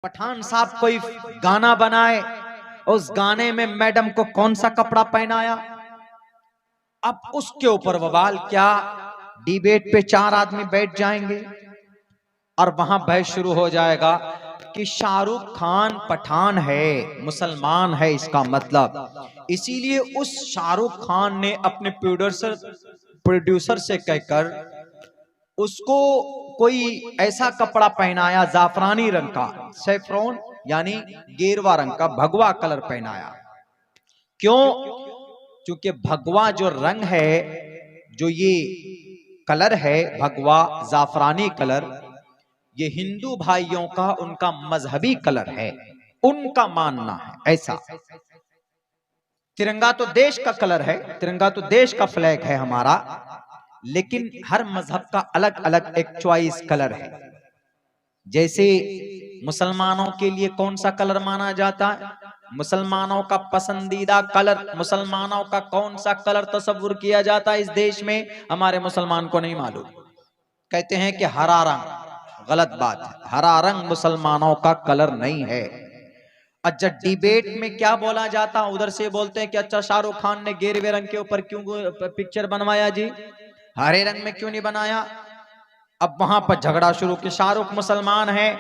पठान साहब कोई गाना बनाए, उस गाने में मैडम को कौन सा कपड़ा पहनाया, अब उसके ऊपर बवाल क्या। डिबेट पे 4 आदमी बैठ जाएंगे और वहां बहस शुरू हो जाएगा कि शाहरुख खान पठान है, मुसलमान है इसका मतलब, इसीलिए उस शाहरुख खान ने अपने प्रोड्यूसर से कहकर उसको कोई ऐसा कपड़ा पहनाया जाफरानी रंग का, सैफ्रॉन यानी गेरुआ रंग का भगवा कलर पहनाया। क्यों? क्योंकि भगवा जो रंग है, जो ये कलर है भगवा जाफरानी कलर, ये हिंदू भाइयों का उनका मजहबी कलर है, उनका मानना है ऐसा। तिरंगा तो देश का कलर है, तिरंगा तो देश का फ्लैग है हमारा, लेकिन हर मजहब का अलग अलग एक चॉइस कलर है। जैसे मुसलमानों के लिए कौन सा कलर माना जाता है, मुसलमानों का पसंदीदा कलर, मुसलमानों का कौन सा कलर तस्वुर किया जाता है इस देश में, हमारे मुसलमान को नहीं मालूम। कहते हैं कि हरा रंग, गलत बात है, हरा रंग मुसलमानों का कलर नहीं है। अच्छा, डिबेट में क्या बोला जाता, उधर से बोलते हैं कि अच्छा शाहरुख खान ने गेरुए रंग के ऊपर क्यों पिक्चर बनवाया जी, हरे रंग में क्यों नहीं बनाया। अब वहां पर झगड़ा शुरू कि शाहरुख मुसलमान है,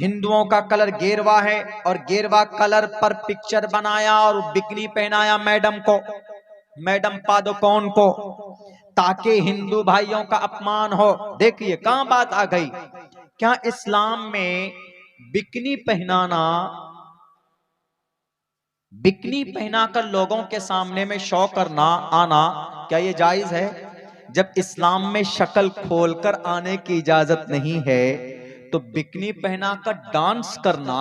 हिंदुओं का कलर गेरुआ है और गेरुआ कलर पर पिक्चर बनाया और बिकनी पहनाया मैडम को, मैडम पादुकोण को, ताकि हिंदू भाइयों का अपमान हो। देखिए कहां बात आ गई। क्या इस्लाम में बिकनी पहनाना, बिकनी पहनाकर लोगों के सामने में शो करना आना, क्या ये जायज है? जब इस्लाम में शक्ल खोलकर आने की इजाजत नहीं है, तो बिकनी पहनाकर डांस करना,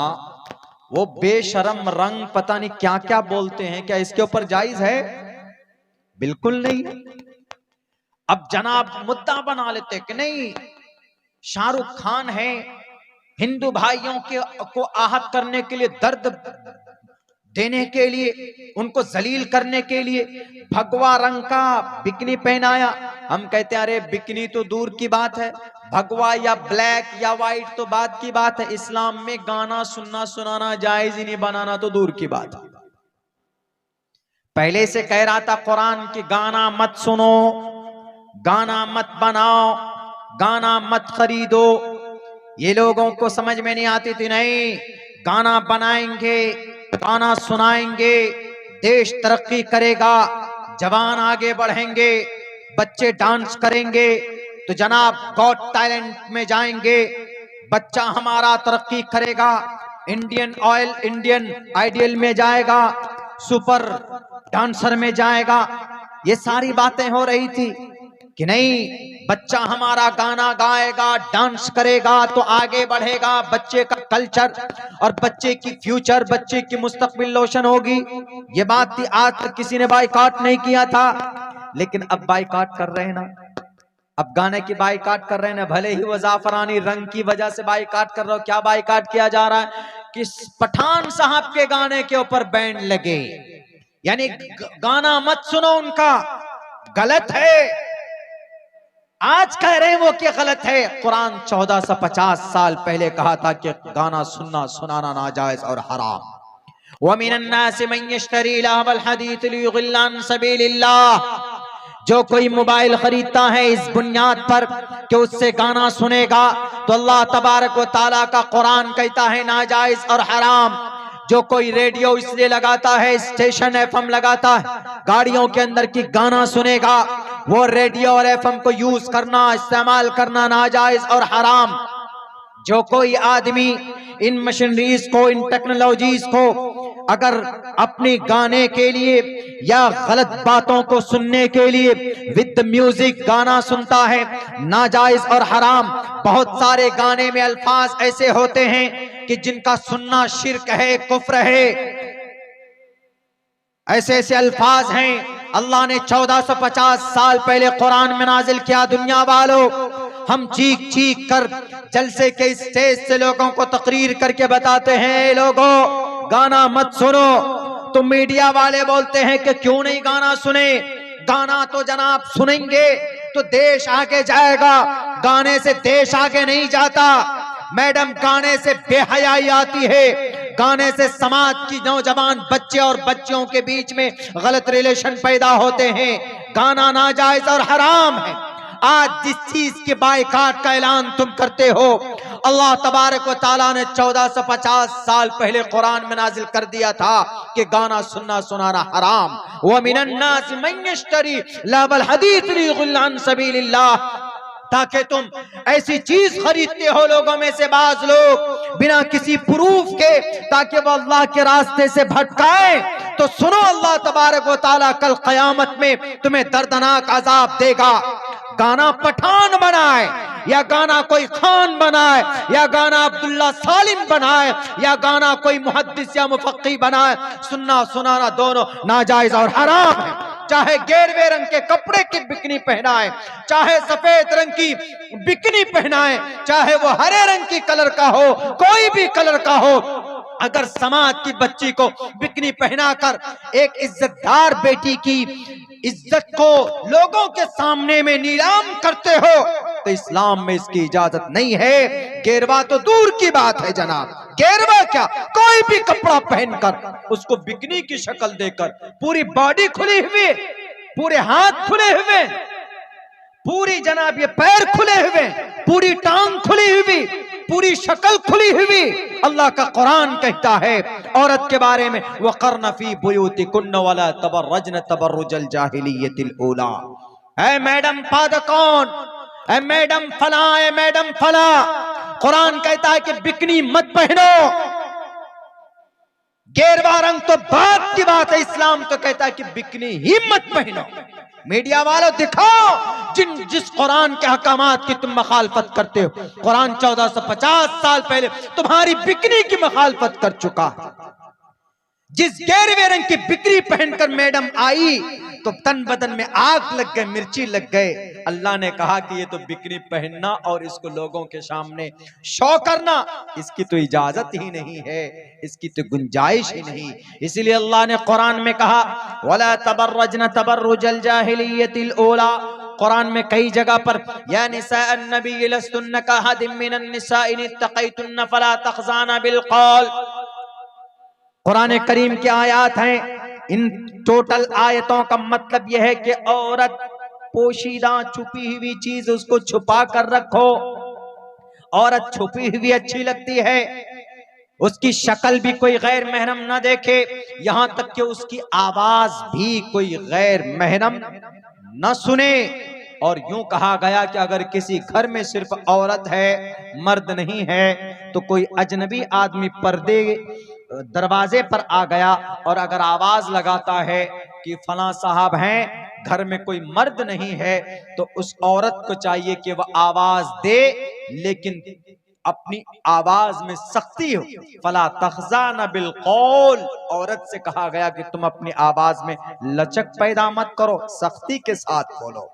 वो बेशरम रंग पता नहीं क्या क्या बोलते हैं, क्या इसके ऊपर जायज है? बिल्कुल नहीं है। अब जनाब मुद्दा बना लेते कि नहीं, शाहरुख खान है, हिंदू भाइयों को आहत करने के लिए, दर्द देने के लिए, उनको जलील करने के लिए भगवा रंग का बिकनी पहनाया। हम कहते हैं अरे बिकनी तो दूर की बात है, भगवा या ब्लैक या व्हाइट तो बात की बात है, इस्लाम में गाना सुनना सुनाना जायज ही नहीं, बनाना तो दूर की बात है। पहले से कह रहा था कुरान कि गाना मत सुनो, गाना मत बनाओ, गाना मत खरीदो। ये लोगों को समझ में नहीं आती थी, नहीं गाना बनाएंगे, गाना सुनाएंगे, देश तरक्की करेगा, जवान आगे बढ़ेंगे, बच्चे डांस करेंगे तो जनाब गॉट टैलेंट में जाएंगे, बच्चा हमारा तरक्की करेगा, इंडियन ऑयल, इंडियन आइडियल में जाएगा, सुपर डांसर में जाएगा। ये सारी बातें हो रही थी कि नहीं बच्चा हमारा गाना गाएगा, डांस करेगा तो आगे बढ़ेगा, बच्चे का कल्चर और बच्चे की फ्यूचर, बच्चे की मुस्तकबिल रोशन होगी। ये बात थी, आज तक किसी ने बाइकआउट नहीं किया था, लेकिन अब बाइकआउट कर रहे हैं ना, अब गाने की बाइकआउट कर रहे हैं ना, भले ही वो जाफरानी रंग की वजह से बाइकआउट कर रहे हो। क्या बाइकआउट किया जा रहा है कि पठान साहब के गाने के ऊपर बैन लगे, यानी गाना मत सुनो उनका, गलत है। आज कह रहे हैं वो कि गलत है, कुरान 1450 साल पहले कहा था कि गाना सुनना सुनाना नाजायज और हराम। वमिनन्नासि मन यश्तरी लहवल हदीस लियुदिल्ला अन सबीलिल्लाह, जो कोई मोबाइल खरीदता है इस बुनियाद पर कि उससे गाना सुनेगा, तो अल्लाह तबारक व तआला का कुरान कहता है नाजायज और हराम। जो कोई रेडियो इसलिए लगाता है, स्टेशन एफएम लगाता है गाड़ियों के अंदर की गाना सुनेगा, वो रेडियो और एफएम को यूज करना, इस्तेमाल करना नाजायज और हराम। जो कोई आदमी इन मशीनरीज को, इन टेक्नोलॉजीज को अगर अपने गाने के लिए या गलत बातों को सुनने के लिए विद म्यूजिक गाना सुनता है, नाजायज और हराम। बहुत सारे गाने में अल्फाज ऐसे होते हैं कि जिनका सुनना शिर्क है, कुफ्र है, ऐसे ऐसे अल्फाज हैं। अल्लाह ने 1450 साल पहले कुरान में नाजिल किया। दुनिया वालों, हम चीख चीख कर जलसे के स्टेज से लोगों को तकरीर करके बताते हैं लोगों गाना मत सुनो, तो मीडिया वाले बोलते हैं कि क्यों नहीं गाना सुने। गाना तो जनाब सुनेंगे तो देश आगे जाएगा, गाने से देश आगे नहीं जाता। मैडम गाने से बेहयाई आती है, गाने से समाज की नौजवान बच्चे और बच्चियों के बीच में गलत रिलेशन पैदा होते हैं। गाना नाजायज और हराम है। आज जिस चीज के बायकाट का ऐलान तुम करते हो, अल्लाह तबारक व तआला ने 1450 साल पहले कुरान में नाजिल कर दिया था कि गाना सुनना सुनाना हराम। व मिनन नास मन यश्तरी लहवल हदीस लियुदिल्ल अन सबीलिल्लाह, ताकि तुम ऐसी चीज खरीदते हो लोगों में से बाज लोग बिना किसी प्रूफ के, ताकि वो अल्लाह के रास्ते से भटकाए। तो सुनो, अल्लाह तबारक व तआला कल क़यामत में तुम्हें दर्दनाक अजाब देगा। गाना पठान बनाए या गाना कोई खान बनाए या गाना अब्दुल्ला सालिम बनाए या गाना कोई मुहद्दिस या मुफक्की बनाए, सुनना सुनाना दोनों नाजायज और हराम है। चाहे गेरवे रंग के कपड़े की बिकनी पहनाए, चाहे सफेद रंग की बिकनी पहनाए, चाहे वो हरे रंग की कलर का हो, कोई भी कलर का हो, अगर समाज की बच्ची को बिकनी पहनाकर एक इज्जतदार बेटी की इज्जत को लोगों के सामने में नीलाम करते हो तो इस्लाम में इसकी इजाजत नहीं है। गेरवा तो दूर की बात है जनाब, गेरवा क्या, कोई भी कपड़ा पहनकर उसको बिकनी की शक्ल देकर, पूरी बॉडी खुली हुई, पूरे हाथ खुले हुए, पूरी जनाब ये पैर खुले हुए, पूरी टांग खुली हुई, पूरी शक्ल खुली हुई, अल्लाह का कुरान कहता है औरत के बारे में, वक़र्न फी बुयूतिकुन्न वला तबर्रजन तबर्रुजल जाहिलियतिल ऊला। ऐ मैडम पादकौन, ऐ मैडम फला, ऐ मैडम फला, कुरान कहता है कि बिकनी मत पहनो। गेरवा रंग तो बात की बात है, इस्लाम तो कहता है कि बिकनी ही मत पहनो। मीडिया वालों दिखाओ जिस कुरान के हकामात की तुम मखालफत करते हो। कुरान 1450 साल पहले तुम्हारी बिकनी की मखालफत कर चुका है। जिस गेरवे रंग की बिकनी पहनकर मैडम आई तो तन बदन में आग लग गए, मिर्ची लग गए। अल्लाह ने कहा कि ये तो बिकनी पहनना और इसको लोगों के सामने शो करना, इसकी तो इजाजत ही नहीं है, इसकी तो गुंजाइश ही नहीं। इसलिए अल्लाह ने कुरान में कहा वला तबर्रजन तबर्रुजल जाहिलियतिल ऊला। कुरान में कई जगह पर या निसाअन नबी लस्तुन्न कहदिम मिनन निसाइ इन इत्तक़ैतुन्न फला तख़ज़ाना बिल क़ौल। कुरान करीम की आयत हैं। इन टोटल आयतों का मतलब यह है कि औरत पोशीदा छुपी हुई चीज उसको छुपा कर रखो। औरत छुपी हुई अच्छी लगती है, उसकी शक्ल भी कोई गैर महरम न देखे, यहां तक कि उसकी आवाज भी कोई गैर महरम न सुने। और यूं कहा गया कि अगर किसी घर में सिर्फ औरत है, मर्द नहीं है, तो कोई अजनबी आदमी पर्दे दरवाजे पर आ गया और अगर आवाज लगाता है कि फलां साहब हैं, घर में कोई मर्द नहीं है, तो उस औरत को चाहिए कि वह आवाज दे, लेकिन अपनी आवाज में सख्ती हो। फला तख़ज़ाना बिल क़ौल, औरत से कहा गया कि तुम अपनी आवाज में लचक पैदा मत करो, सख्ती के साथ बोलो,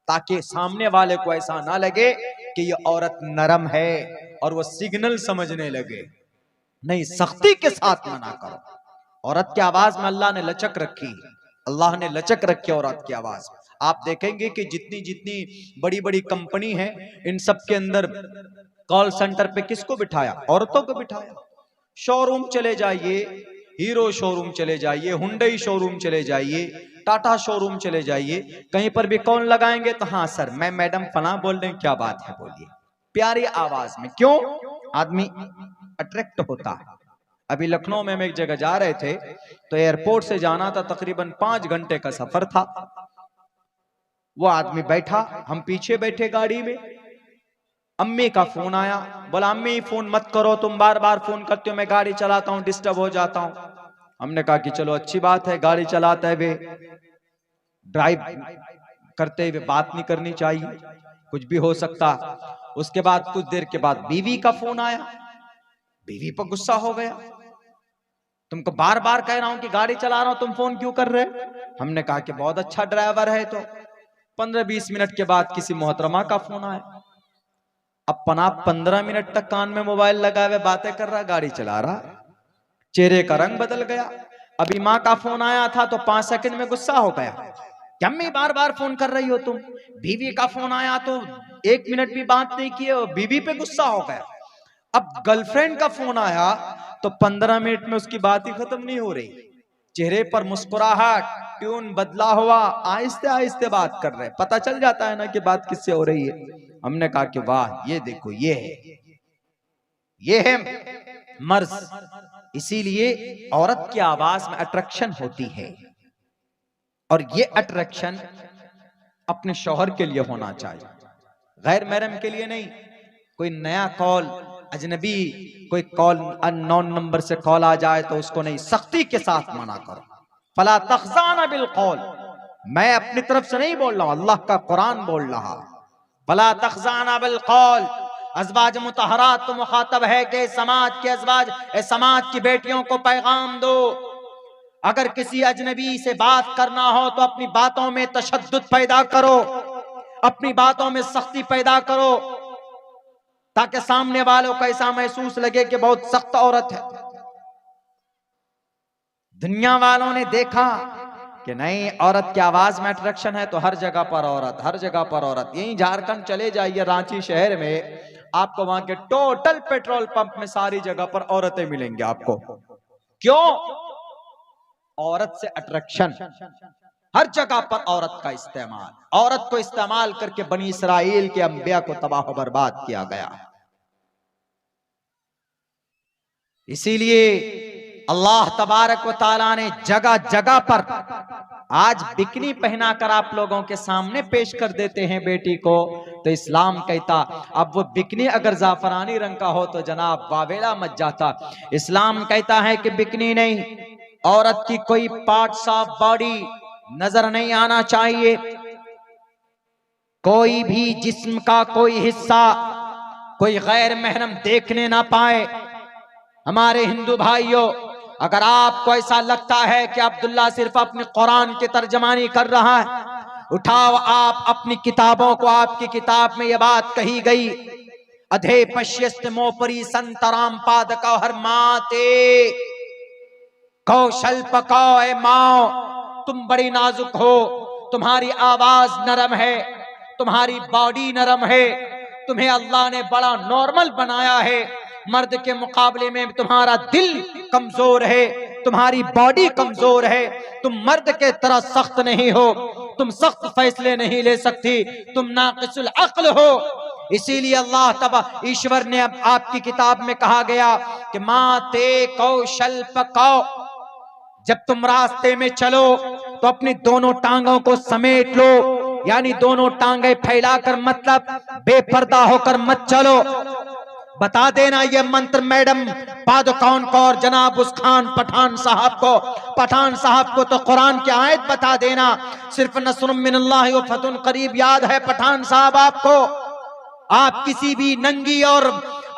ताकि सामने वाले को ऐसा ना लगे कि ये औरत नरम है और वो सिग्नल समझने लगे। नहीं, सख्ती के साथ मना करो। औरत की आवाज में अल्लाह ने लचक रखी, अल्लाह ने लचक रखी औरत की आवाज। आप देखेंगे कि जितनी जितनी बड़ी बड़ी कंपनी है, इन सब के अंदर कॉल सेंटर पे किसको बिठाया? औरतों को बिठाया। शोरूम चले जाइए, हीरो शोरूम चले जाइए, हुंडई शोरूम चले जाइए, टाटा शोरूम चले जाइए, कहीं पर भी कौन लगाएंगे तो हाँ सर मैं मैडम फला बोल रहे हैं, क्या बात है बोलिए, प्यारी आवाज में। क्यों? आदमी अट्रैक्ट होता है। अभी लखनऊ में हम एक जगह जा रहे थे तो एयरपोर्ट से जाना था, तकरीबन 5 घंटे का सफर था। वो आदमी बैठा, हम पीछे बैठे गाड़ी में। अम्मी का फोन आया, बोला अम्मी फोन मत करो, तुम बार बार फोन करते हो, मैं गाड़ी चलाता हूँ, डिस्टर्ब हो जाता हूँ। हमने कहा कि चलो अच्छी बात है, गाड़ी चलाते हुए ड्राइव करते हुए बात नहीं करनी चाहिए, कुछ भी हो सकता। उसके बाद कुछ देर के बाद बीवी का फोन आया, बीवी पर गुस्सा हो गया, तुमको बार बार कह रहा हूं कि गाड़ी चला रहा हूं, तुम फोन क्यों कर रहे? हमने कहा कि बहुत अच्छा ड्राइवर है। तो 15-20 मिनट के बाद किसी मोहतरमा का फोन आया। अब पना 15 मिनट तक कान में मोबाइल लगा हुए बातें कर रहा, गाड़ी चला रहा, चेहरे का रंग बदल गया। अभी माँ का फोन आया था तो 5 सेकंड में गुस्सा हो गया, क्या अम्मी बार बार फोन कर रही हो तुम? बीवी का फोन आया तो 1 मिनट भी बात नहीं किए और बीवी पे गुस्सा हो गया। अब गर्लफ्रेंड का फोन आया तो 15 मिनट में उसकी बात ही खत्म नहीं हो रही, चेहरे पर मुस्कुराहट, ट्यून बदला हुआ, आहिस्ते आहिस्ते बात कर रहे हैं, पता चल जाता है ना कि बात किससे हो रही है। हमने कहा कि वाह, ये देखो, ये है मर्ज। इसीलिए औरत की आवाज में अट्रैक्शन होती है, और ये अट्रैक्शन अपने शौहर के लिए होना चाहिए, गैर महरम के लिए नहीं। कोई नया कॉल, अजनबी कोई कॉल, अननोन नंबर से कॉल आ जाए तो उसको नहीं, सख्ती के साथ मना करो। फला तख्जाना बिल कौल, मैं अपनी तरफ से नहीं बोल रहा हूं, अल्लाह का कुरान बोल रहा। फला तख्जाना बिल कौल, अज़वाज मुतहरात तो मुखातब है कि समाज के अज़वाज, समाज की बेटियों को पैगाम दो, अगर किसी अजनबी से बात करना हो तो अपनी बातों में तशद्दुद पैदा करो, अपनी बातों में सख्ती पैदा करो, ताकि सामने वालों को ऐसा महसूस लगे कि बहुत सख्त औरत है। दुनिया वालों ने देखा कि नहीं, औरत की आवाज में अट्रैक्शन है, तो हर जगह पर औरत, हर जगह पर औरत। यही झारखंड चले जाइए, रांची शहर में, आपको वहां के टोटल पेट्रोल पंप में सारी जगह पर औरतें मिलेंगी आपको। क्यों? औरत से अट्रैक्शन, हर जगह पर औरत का इस्तेमाल, औरत को इस्तेमाल करके बनी इसराइल के अंबिया को तबाह बर्बाद किया गया। इसीलिए अल्लाह तबारक व तआला ने जगह जगह पर आज बिकनी पहना कर आप लोगों के सामने पेश कर देते हैं बेटी को, तो इस्लाम कहता, अब वो बिकनी अगर जाफरानी रंग का हो तो जनाब वावेला मच जाता। इस्लाम कहता है कि बिकनी नहीं, औरत की कोई पार्ट्स ऑफ बॉडी नजर नहीं आना चाहिए, कोई भी जिस्म का कोई हिस्सा कोई गैर महरम देखने ना पाए। हमारे हिंदू भाइयों, अगर आपको ऐसा लगता है कि अब्दुल्ला सिर्फ अपने कुरान की तर्जमानी कर रहा है, उठाओ आप अपनी किताबों को, आपकी किताब में यह बात कही गई, अधे पश्यस्त मोपरी संतराम पादका हर माते कौशल पकाओ माओ, तुम बड़ी नाजुक हो, तुम्हारी आवाज नरम है, तुम्हारी बॉडी नरम है, तुम्हें अल्लाह ने बड़ा नॉर्मल बनाया है, मर्द के मुकाबले में तुम्हारा दिल कमजोर है, तुम्हारी बॉडी कमजोर है, तुम मर्द के तरह सख्त नहीं हो, तुम सख्त फैसले नहीं ले सकती, तुम नाकिसुल अक्ल हो। इसीलिए अल्लाह तबा ईश्वर ने अब आपकी किताब में कहा गया कि माते कौशल पकाओ, जब तुम रास्ते में चलो तो अपनी दोनों टांगों को समेट लो, यानी दोनों टांगे फैलाकर, मतलब बेपर्दा होकर मत चलो। बता देना ये मंत्र मैडम पादुकौन को और जनाब उस खान पठान साहब को, पठान साहब को तो कुरान की आयत बता देना, सिर्फ नस्रुम मिनल्लाहि व फतहुन करीब याद है पठान साहब आपको। आप किसी भी नंगी और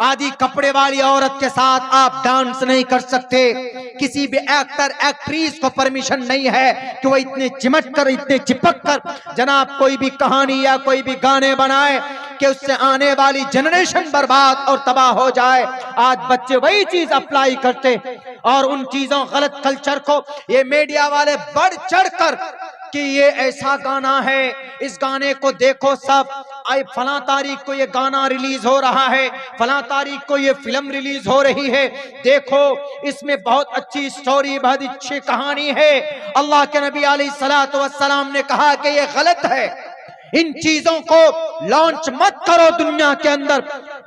आदि कपड़े वाली औरत के साथ आप डांस नहीं कर सकते, किसी भी एक्टर एक्ट्रेस को परमिशन नहीं है कि वो इतने चिमट कर, इतने चिपक कर जनाब कोई भी कहानी या कोई भी गाने बनाए कि उससे आने वाली जनरेशन बर्बाद और तबाह हो जाए। आज बच्चे वही चीज अप्लाई करते और उन चीजों, गलत कल्चर को ये मीडिया वाले बढ़ चढ़ कर कि ये ऐसा गाना है, इस गाने को देखो सब, आई फला तारीख को ये गाना रिलीज हो रहा है, फला तारीख को ये फिल्म रिलीज हो रही है, देखो इसमें बहुत अच्छी स्टोरी, बहुत अच्छी कहानी है। अल्लाह के नबी अलैहिस्सलातु वस्सलाम ने कहा कि ये गलत है, इन चीजों को लॉन्च मत करो दुनिया के अंदर।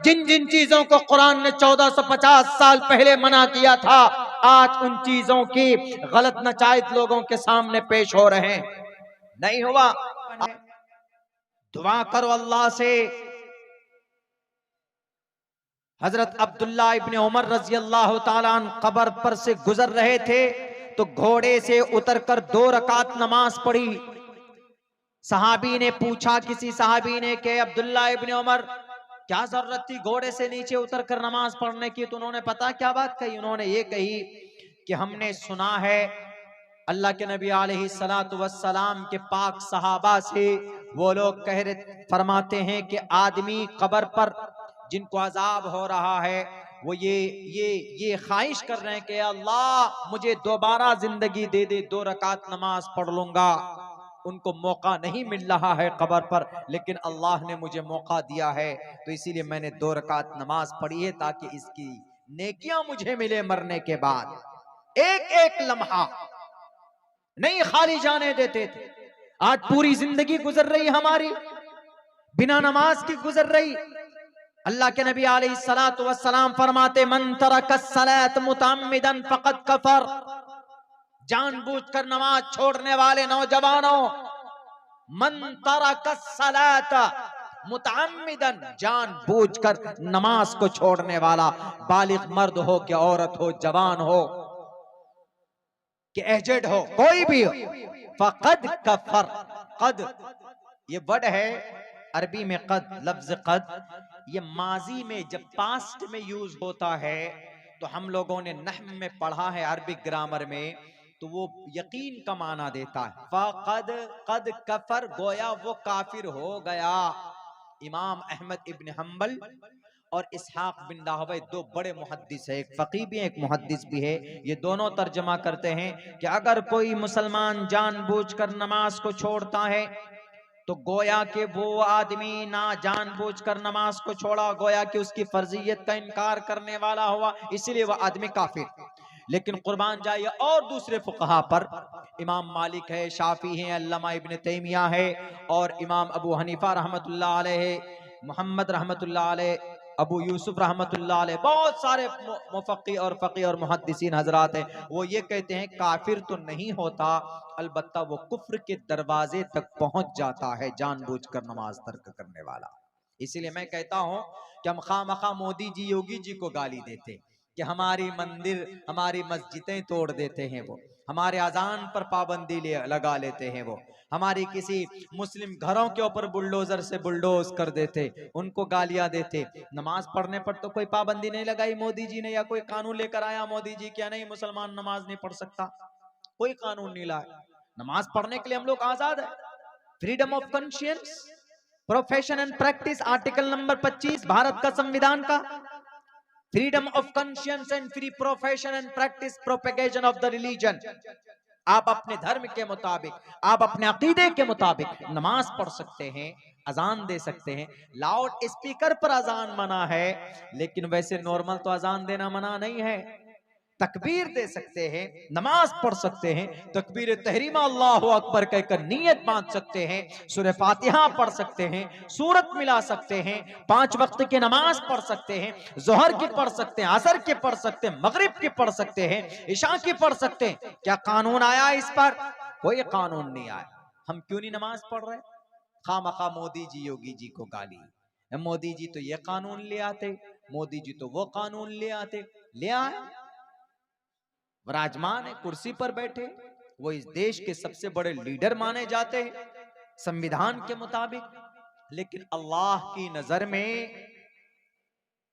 जिन जिन चीजों को कुरान ने 1450 साल पहले मना किया था, आज उन चीजों की गलत नचायत लोगों के सामने पेश हो रहे हैं। नहीं हुआ, दुआ करो अल्लाह से। हजरत अब्दुल्ला इब्ने उमर रजी अल्लाह ताला अन्हु कब्र पर से गुजर रहे थे तो घोड़े से उतरकर 2 रकात नमाज पढ़ी। सहाबी ने पूछा, किसी सहाबी ने, कि अब्दुल्ला इब्ने उमर क्या जरूरत थी घोड़े से नीचे उतरकर नमाज पढ़ने की? तो उन्होंने पता क्या बात कही? उन्होंने ये कही कि हमने सुना है अल्लाह के नबी अलैहिस्सलातु वस्सलाम के पाक सहाबा से, वो लोग कह रहे, फरमाते हैं कि आदमी कब्र पर जिनको अजाब हो रहा है वो ये ख्वाहिश कर रहे हैं कि अल्लाह मुझे दोबारा जिंदगी दे दे, 2 रकात नमाज पढ़ लूंगा। उनको मौका नहीं मिल रहा है कब्र पर, लेकिन अल्लाह ने मुझे मौका दिया है, तो इसीलिए मैंने 2 रकात नमाज पढ़ी है ताकि इसकी नेकियां मुझे मिले मरने के बाद। एक एक लम्हा नहीं खाली जाने देते थे। आज पूरी जिंदगी गुजर रही हमारी बिना नमाज की गुजर रही। अल्लाह के नबी अलैहिस्सलातु वस्सलाम फरमाते, मन तरकस सलात मुतअम्मिदन फक़द कफर। जानबूझकर नमाज छोड़ने वाले नौजवानों, मन तरकस सलात मुतअम्मिदन, जानबूझकर नमाज को छोड़ने वाला, बालिग मर्द हो कि औरत हो, जवान हो कि एजेड हो, कोई भी हो, फक़द कफर। कद ये वर्ड है अरबी में, कद लफ्ज कद ये माजी में जब पास्ट में यूज होता है तो हम लोगों ने नहव में पढ़ा है अरबिक ग्रामर में, तो वो यकीन का माना देता है। फक़द कद कफर, गोया वो काफिर हो गया। इमाम अहमद इब्न हम्बल और इसहाक बिन राहवै 2 बड़े मुहद्दिस है, एक फकीह भी है एक मुहद्दिस भी है। ये दोनों तर्जमा करते हैं कि अगर कोई मुसलमान जानबूझकर नमाज को छोड़ता है तो गोया कि वो आदमी ना जानबूझकर नमाज को छोड़ा, गोया कि उसकी फर्जियत का इनकार करने वाला हुआ, इसलिए वह आदमी काफिर। लेकिन कुर्बान जाइए और दूसरे फुकहा पर, इमाम मालिक है, शाफी है, अल्लामा इब्न तैमिया है और इमाम अबू हनीफा रहमतुल्लाह अलैह, मोहम्मद रहमतुल्लाह अलैह, अबू यूसुफ रहमतुल्लाह अलैह, बहुत सारे मुफक्की और फकी और मुहद्दिसीन हजरात हैं। वो ये कहते हैं काफिर तो नहीं होता, अलबत्ता वो कुफ्र के दरवाजे तक पहुंच जाता है जानबूझकर नमाज तर्क करने वाला। इसीलिए मैं कहता हूं कि हम खामखा मोदी जी योगी जी को गाली देते कि हमारी मंदिर हमारी मस्जिदें तोड़ देते हैं, वो हमारे अजान पर पाबंदी लगा लेते हैं, वो हमारी किसी मुस्लिम घरों के ऊपर बुलडोजर से बुलडोज कर देते, उनको गालियां देते। नमाज पढ़ने पर तो कोई पाबंदी नहीं लगाई मोदी जी ने, या कोई कानून लेकर आया मोदी जी क्या नहीं मुसलमान नमाज नहीं पढ़ सकता, कोई कानून नहीं लाया। नमाज पढ़ने के लिए हम लोग आजाद है। Freedom of conscience, profession and practice, article number 25 Bharat का संविधान का। Freedom of conscience and free profession and practice propagation of the religion. आप अपने धर्म के मुताबिक, आप अपने अकीदे के मुताबिक नमाज पढ़ सकते हैं, अजान दे सकते हैं। लाउड स्पीकर पर अजान मना है, लेकिन वैसे नॉर्मल तो अजान देना मना नहीं है। तकबीर दे सकते हैं, नमाज पढ़ सकते हैं, तकबीर तहरीमा अल्लाहु अकबर कहकर नियत बांध सकते हैं, सूरह फातिहा पढ़ सकते हैं, सूरत मिला सकते हैं, 5 वक्त की नमाज पढ़ सकते हैं, जोहर की पढ़ सकते हैं, असर की पढ़ सकते हैं, मगरिब की पढ़ सकते हैं, इशा की पढ़ सकते हैं। क्या कानून आया इस पर? कोई कानून नहीं आया। हम क्यों नहीं नमाज पढ़ रहे? खामखा मोदी जी योगी जी को गाली। मोदी जी तो ये कानून ले आते, मोदी जी तो वो कानून ले आते, ले आए, विराजमान है, कुर्सी पर बैठे, वो इस देश के सबसे बड़े लीडर माने जाते हैं संविधान के मुताबिक। लेकिन अल्लाह की नजर में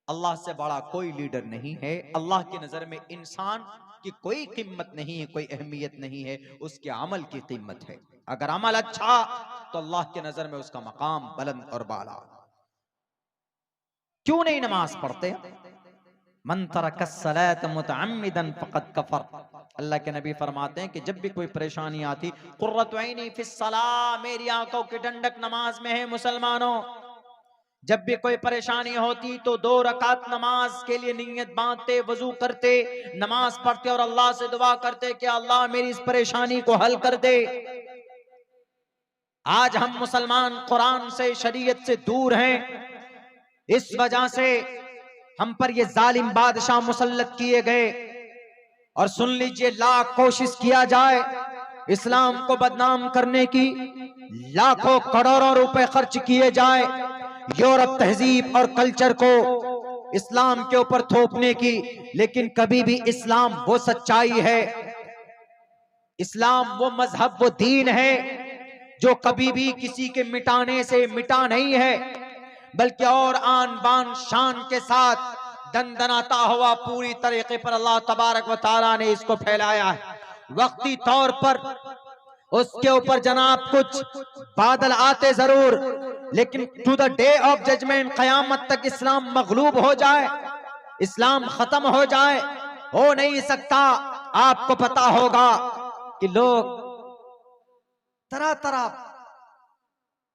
अल्लाह से बड़ा कोई लीडर नहीं है। अल्लाह की नजर में इंसान की कोई कीमत नहीं है, कोई अहमियत नहीं है, उसके अमल की कीमत है। अगर अमल अच्छा तो अल्लाह की नजर में उसका मकाम बुलंद और बाला। क्यों नहीं नमाज पढ़ते? मन तरकस सलात मुतअम्मिदन फक़द कफर। अल्लाह के नबी फरमाते हैं कि जब भी कोई परेशानी आती, कुर्रतु ऐनी फिस सलाह, मेरी आंखों की ठंडक नमाज में है मुसलमानों। जब भी कोई परेशानी होती तो 2 रकात नमाज के लिए नियत बांधते, वजू करते, नमाज पढ़ते और अल्लाह से दुआ करते कि अल्लाह मेरी इस परेशानी को हल कर दे। आज हम मुसलमान कुरान से, शरीयत से दूर हैं, इस वजह से हम पर ये जालिम बादशाह मुसल्लत किए गए। और सुन लीजिए, लाख कोशिश किया जाए इस्लाम को बदनाम करने की, लाखों करोड़ों रुपए खर्च किए जाए यूरोप तहजीब और कल्चर को इस्लाम के ऊपर थोपने की, लेकिन कभी भी इस्लाम वो सच्चाई है, इस्लाम वो मजहब, वो दीन है जो कभी भी किसी के मिटाने से मिटा नहीं है, बल्कि और आन बान शान के साथ दंदनाता हुआ पूरी तरीके पर अल्लाह तबारक व तआला ने इसको फैलाया है। वक्ती तौर पर उसके ऊपर जनाब कुछ बादल आते जरूर, लेकिन to the day of judgement, कयामत तक इस्लाम मगलूब हो जाए, इस्लाम खत्म हो जाए, हो नहीं सकता। आपको पता होगा कि लोग तरह तरह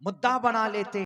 मुद्दा बना लेते।